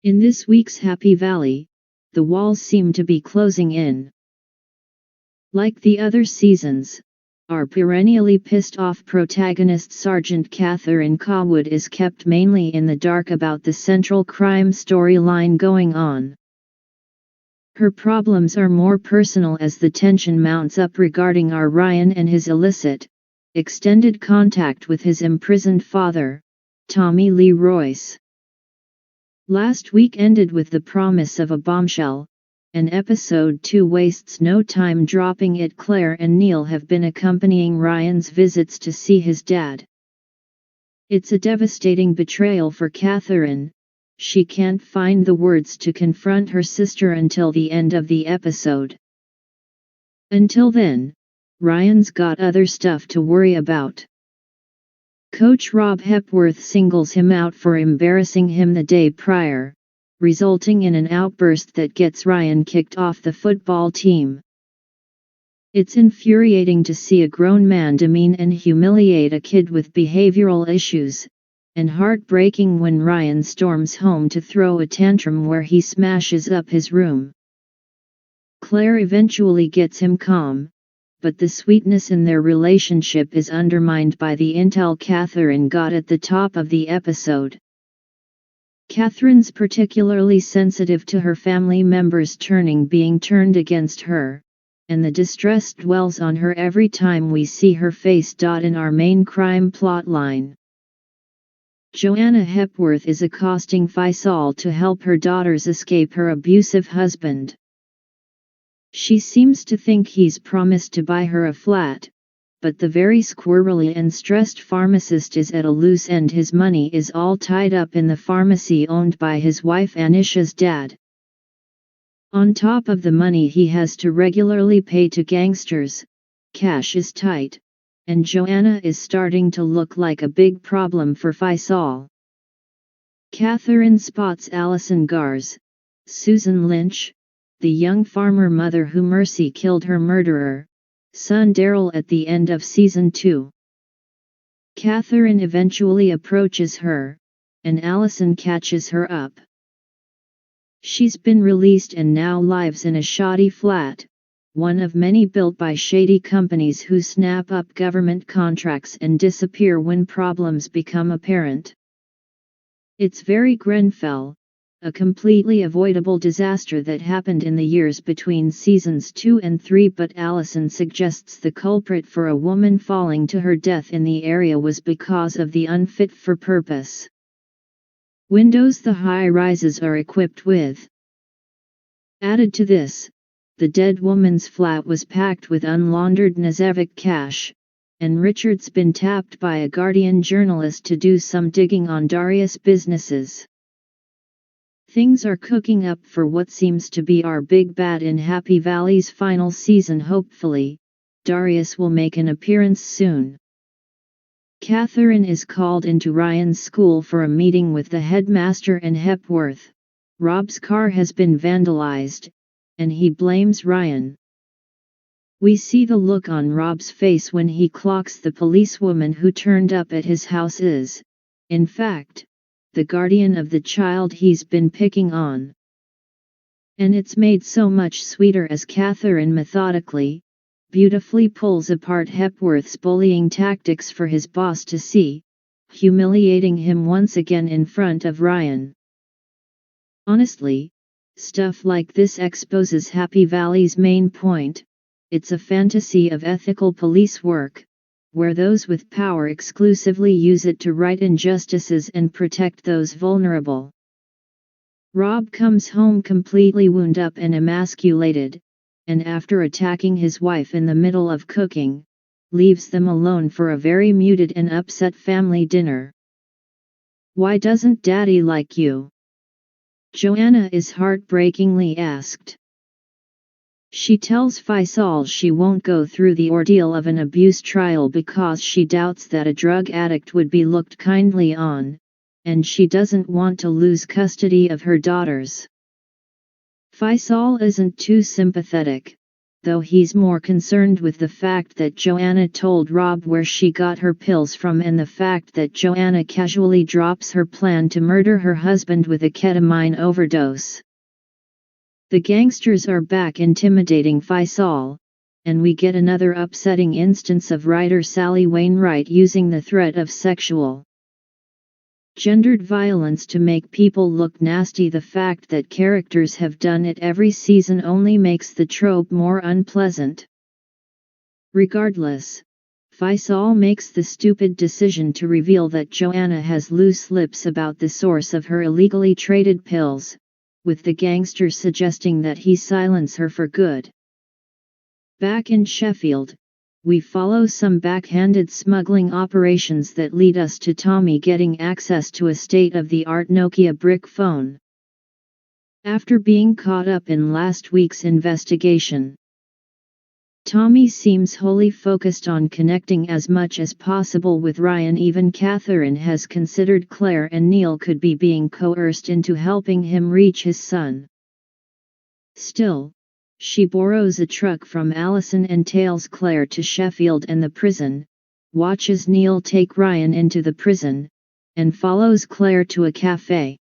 In this week's Happy Valley, the walls seem to be closing in. Like the other seasons, our perennially pissed-off protagonist Sergeant Catherine Cawood is kept mainly in the dark about the central crime storyline going on. Her problems are more personal as the tension mounts up regarding our Ryan and his illicit, extended contact with his imprisoned father, Tommy Lee Royce. Last week ended with the promise of a bombshell, and episode 2 wastes no time dropping it. Claire and Neil have been accompanying Ryan's visits to see his dad. It's a devastating betrayal for Catherine. She can't find the words to confront her sister until the end of the episode. Until then, Ryan's got other stuff to worry about. Coach Rob Hepworth singles him out for embarrassing him the day prior, resulting in an outburst that gets Ryan kicked off the football team. It's infuriating to see a grown man demean and humiliate a kid with behavioral issues, and heartbreaking when Ryan storms home to throw a tantrum where he smashes up his room. Claire eventually gets him calm, but the sweetness in their relationship is undermined by the intel Catherine got at the top of the episode. Catherine's particularly sensitive to her family members being turned against her, and the distress dwells on her every time we see her face. In our main crime plotline, Joanna Hepworth is accosting Faisal to help her daughters escape her abusive husband. She seems to think he's promised to buy her a flat, but the very squirrely and stressed pharmacist is at a loose end. His money is all tied up in the pharmacy owned by his wife Anisha's dad. On top of the money he has to regularly pay to gangsters, cash is tight, and Joanna is starting to look like a big problem for Faisal. Catherine spots Allison Garz, Susan Lynch, the young farmer mother who Mercy killed her murderer, son Daryl, at the end of season 2. Catherine eventually approaches her, and Allison catches her up. She's been released and now lives in a shoddy flat, one of many built by shady companies who snap up government contracts and disappear when problems become apparent. It's very Grenfell, a completely avoidable disaster that happened in the years between seasons 2 and 3, but Allison suggests the culprit for a woman falling to her death in the area was because of the unfit for purpose windows the high-rises are equipped with. Added to this, the dead woman's flat was packed with unlaundered Nazevic cash, and Richard's been tapped by a Guardian journalist to do some digging on Darius' businesses. Things are cooking up for what seems to be our big bad in Happy Valley's final season. Hopefully, Darius will make an appearance soon. Catherine is called into Ryan's school for a meeting with the headmaster and Hepworth. Rob's car has been vandalized, and he blames Ryan. We see the look on Rob's face when he clocks the policewoman who turned up at his house is, in fact, the guardian of the child he's been picking on. And it's made so much sweeter as Catherine methodically, beautifully pulls apart Hepworth's bullying tactics for his boss to see, humiliating him once again in front of Ryan. Honestly, stuff like this exposes Happy Valley's main point: it's a fantasy of ethical police work, where those with power exclusively use it to right injustices and protect those vulnerable. Rob comes home completely wound up and emasculated, and after attacking his wife in the middle of cooking, leaves them alone for a very muted and upset family dinner. "Why doesn't Daddy like you?" Joanna is heartbreakingly asked. She tells Faisal she won't go through the ordeal of an abuse trial because she doubts that a drug addict would be looked kindly on, and she doesn't want to lose custody of her daughters. Faisal isn't too sympathetic, though he's more concerned with the fact that Joanna told Rob where she got her pills from and the fact that Joanna casually drops her plan to murder her husband with a ketamine overdose. The gangsters are back intimidating Faisal, and we get another upsetting instance of writer Sally Wainwright using the threat of sexual gendered violence to make people look nasty. The fact that characters have done it every season only makes the trope more unpleasant. Regardless, Faisal makes the stupid decision to reveal that Joanna has loose lips about the source of her illegally traded pills, with the gangster suggesting that he silence her for good. Back in Sheffield, we follow some backhanded smuggling operations that lead us to Tommy getting access to a state-of-the-art Nokia brick phone. After being caught up in last week's investigation, Tommy seems wholly focused on connecting as much as possible with Ryan. Even Catherine has considered Claire and Neil could be being coerced into helping him reach his son. Still, she borrows a truck from Allison and tails Claire to Sheffield and the prison, watches Neil take Ryan into the prison, and follows Claire to a cafe.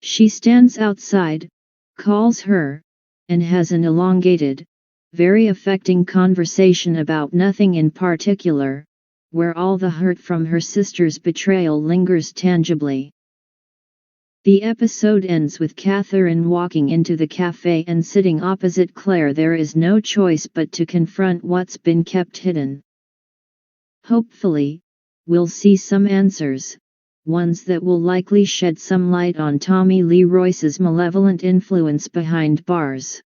She stands outside, calls her, and has an elongated, very affecting conversation about nothing in particular, where all the hurt from her sister's betrayal lingers tangibly. The episode ends with Catherine walking into the cafe and sitting opposite Claire. There is no choice but to confront what's been kept hidden. Hopefully, we'll see some answers, ones that will likely shed some light on Tommy Lee Royce's malevolent influence behind bars.